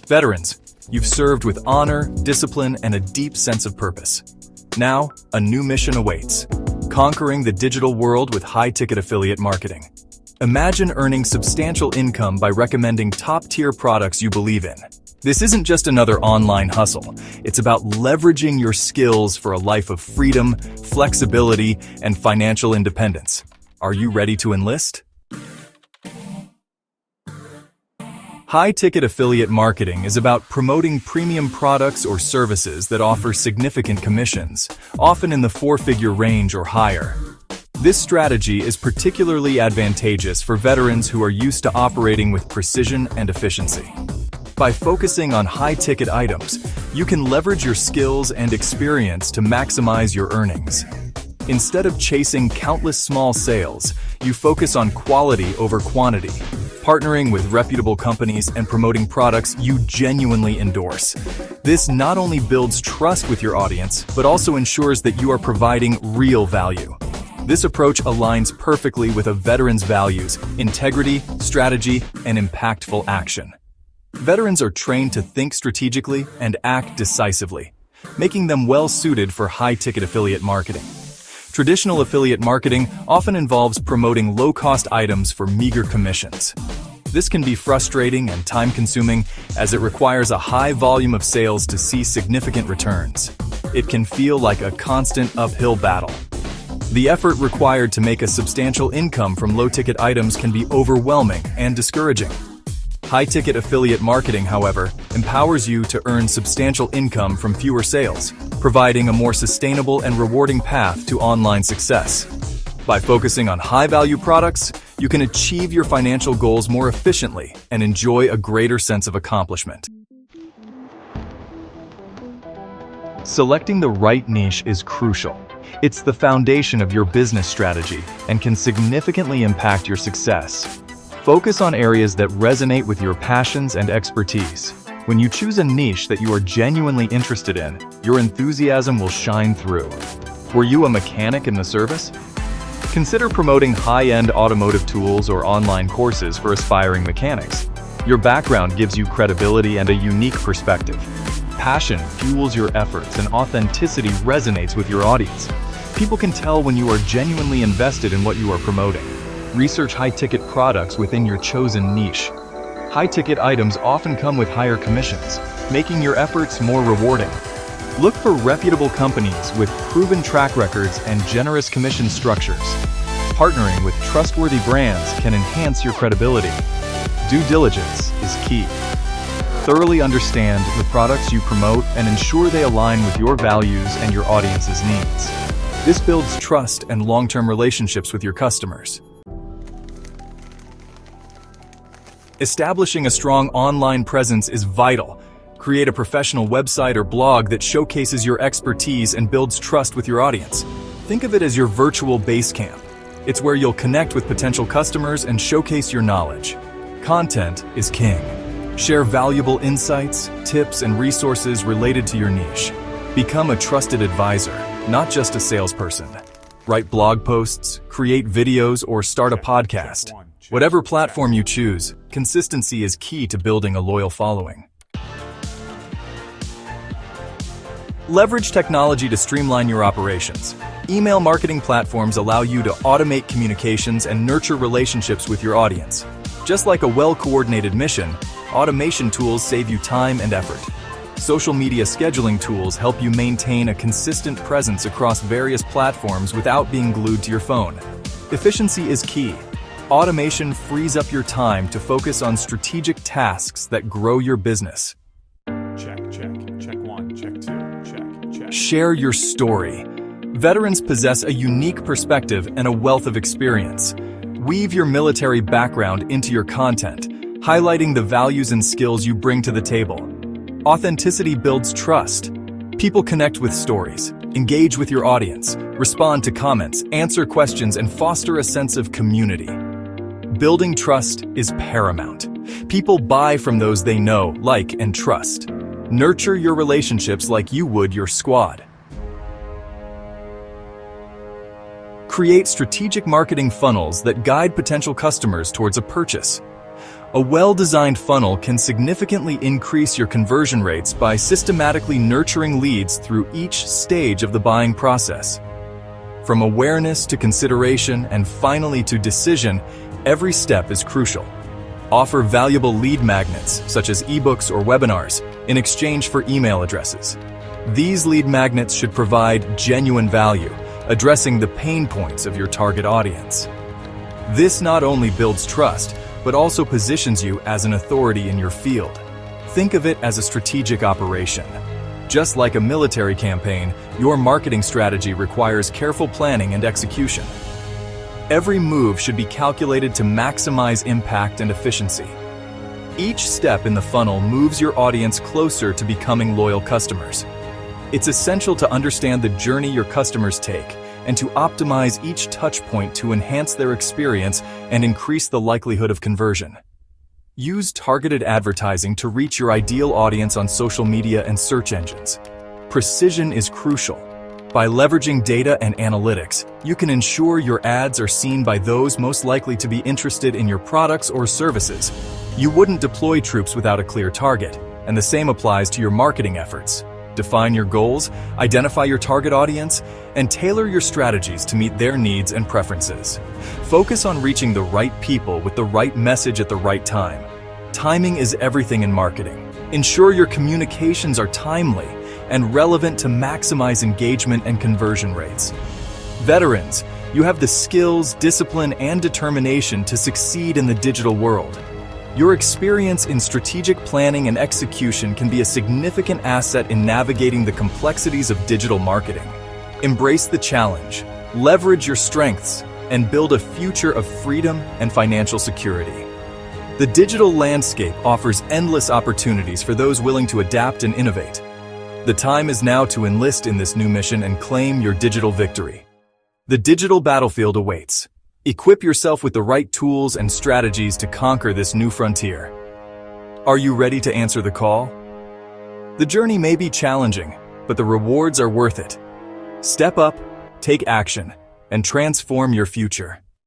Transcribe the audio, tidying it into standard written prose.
Veterans, you've served with honor, discipline, and a deep sense of purpose. Now, a new mission awaits: conquering the digital world with high-ticket affiliate marketing. Imagine earning substantial income by recommending top-tier products you believe in. This isn't just another online hustle. It's about leveraging your skills for a life of freedom, flexibility, and financial independence. Are you ready to enlist? High-ticket affiliate marketing is about promoting premium products or services that offer significant commissions, often in the four-figure range or higher. This strategy is particularly advantageous for veterans who are used to operating with precision and efficiency. By focusing on high-ticket items, you can leverage your skills and experience to maximize your earnings. Instead of chasing countless small sales, you focus on quality over quantity, partnering with reputable companies and promoting products you genuinely endorse. This not only builds trust with your audience, but also ensures that you are providing real value. This approach aligns perfectly with a veteran's values: integrity, strategy, and impactful action. Veterans are trained to think strategically and act decisively, making them well-suited for high-ticket affiliate marketing. Traditional affiliate marketing often involves promoting low-cost items for meager commissions. This can be frustrating and time-consuming, as it requires a high volume of sales to see significant returns. It can feel like a constant uphill battle. The effort required to make a substantial income from low-ticket items can be overwhelming and discouraging. High-ticket affiliate marketing, however, empowers you to earn substantial income from fewer sales, providing a more sustainable and rewarding path to online success. By focusing on high-value products, you can achieve your financial goals more efficiently and enjoy a greater sense of accomplishment. Selecting the right niche is crucial. It's the foundation of your business strategy and can significantly impact your success. Focus on areas that resonate with your passions and expertise. When you choose a niche that you are genuinely interested in, your enthusiasm will shine through. Were you a mechanic in the service? Consider promoting high-end automotive tools or online courses for aspiring mechanics. Your background gives you credibility and a unique perspective. Passion fuels your efforts and authenticity resonates with your audience. People can tell when you are genuinely invested in what you are promoting. Research high-ticket products within your chosen niche. High-ticket items often come with higher commissions, making your efforts more rewarding. Look for reputable companies with proven track records and generous commission structures. Partnering with trustworthy brands can enhance your credibility. Due diligence is key. Thoroughly understand the products you promote and ensure they align with your values and your audience's needs. This builds trust and long-term relationships with your customers. Establishing a strong online presence is vital. Create a professional website or blog that showcases your expertise and builds trust with your audience. Think of it as your virtual base camp. It's where you'll connect with potential customers and showcase your knowledge. Content is king. Share valuable insights, tips, and resources related to your niche. Become a trusted advisor, not just a salesperson. Write blog posts, create videos, or start a podcast. Whatever platform you choose, consistency is key to building a loyal following. Leverage technology to streamline your operations. Email marketing platforms allow you to automate communications and nurture relationships with your audience. Just like a well-coordinated mission, automation tools save you time and effort. Social media scheduling tools help you maintain a consistent presence across various platforms without being glued to your phone. Efficiency is key. Automation frees up your time to focus on strategic tasks that grow your business. Check one, check two, check. Share your story. Veterans possess a unique perspective and a wealth of experience. Weave your military background into your content, highlighting the values and skills you bring to the table. Authenticity builds trust. People connect with stories, engage with your audience, respond to comments, answer questions, and foster a sense of community. Building trust is paramount. People buy from those they know, like, and trust. Nurture your relationships like you would your squad. Create strategic marketing funnels that guide potential customers towards a purchase. A well-designed funnel can significantly increase your conversion rates by systematically nurturing leads through each stage of the buying process. From awareness to consideration and finally to decision, every step is crucial. Offer valuable lead magnets, such as ebooks or webinars, in exchange for email addresses. These lead magnets should provide genuine value, addressing the pain points of your target audience. This not only builds trust, but also positions you as an authority in your field. Think of it as a strategic operation. Just like a military campaign, your marketing strategy requires careful planning and execution. Every move should be calculated to maximize impact and efficiency. Each step in the funnel moves your audience closer to becoming loyal customers. It's essential to understand the journey your customers take and to optimize each touch point to enhance their experience and increase the likelihood of conversion. Use targeted advertising to reach your ideal audience on social media and search engines. Precision is crucial. By leveraging data and analytics, you can ensure your ads are seen by those most likely to be interested in your products or services. You wouldn't deploy troops without a clear target, and the same applies to your marketing efforts. Define your goals, identify your target audience, and tailor your strategies to meet their needs and preferences. Focus on reaching the right people with the right message at the right time. Timing is everything in marketing. Ensure your communications are timely and relevant to maximize engagement and conversion rates. Veterans, you have the skills, discipline, and determination to succeed in the digital world. Your experience in strategic planning and execution can be a significant asset in navigating the complexities of digital marketing. Embrace the challenge, leverage your strengths, and build a future of freedom and financial security. The digital landscape offers endless opportunities for those willing to adapt and innovate. The time is now to enlist in this new mission and claim your digital victory. The digital battlefield awaits. Equip yourself with the right tools and strategies to conquer this new frontier. Are you ready to answer the call? The journey may be challenging, but the rewards are worth it. Step up, take action, and transform your future.